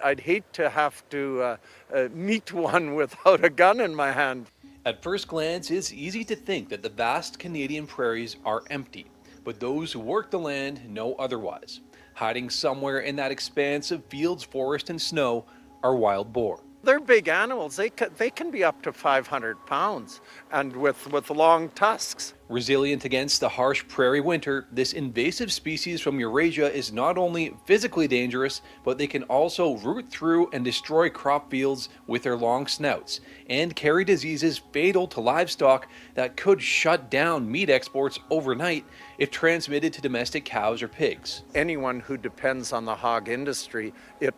I'd hate to have to meet one without a gun in my hand. At first glance, it's easy to think that the vast Canadian prairies are empty, but those who work the land know otherwise. Hiding somewhere in that expanse of fields, forest, and snow are wild boar. They're big animals. They can be up to 500 pounds and with long tusks. Resilient against the harsh prairie winter, this invasive species from Eurasia is not only physically dangerous, but they can also root through and destroy crop fields with their long snouts, and carry diseases fatal to livestock that could shut down meat exports overnight if transmitted to domestic cows or pigs. Anyone who depends on the hog industry, it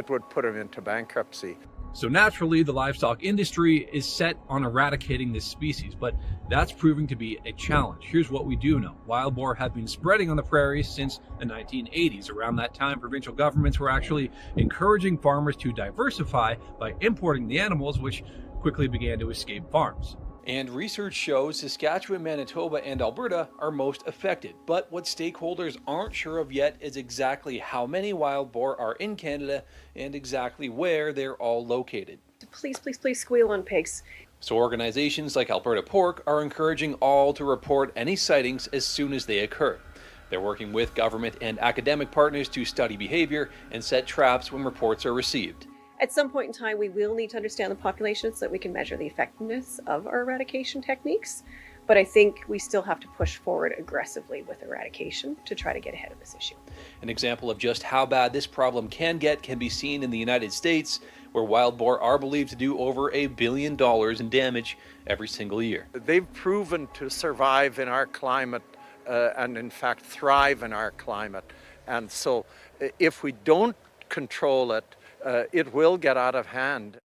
would put them into bankruptcy. So naturally, the livestock industry is set on eradicating this species, but that's proving to be a challenge. Here's what we do know. Wild boar have been spreading on the prairies since the 1980s. Around that time, provincial governments were actually encouraging farmers to diversify by importing the animals, which quickly began to escape farms. And research shows Saskatchewan, Manitoba, and Alberta are most affected. But what stakeholders aren't sure of yet is exactly how many wild boar are in Canada and exactly where they're all located. Please, please, please squeal on pigs. So organizations like Alberta Pork are encouraging all to report any sightings as soon as they occur. They're working with government and academic partners to study behavior and set traps when reports are received. At some point in time, we will need to understand the population so that we can measure the effectiveness of our eradication techniques. But I think we still have to push forward aggressively with eradication to try to get ahead of this issue. An example of just how bad this problem can get can be seen in the United States, where wild boar are believed to do over $1 billion in damage every single year. They've proven to survive in our climate and in fact thrive in our climate. And so if we don't control it, it will get out of hand.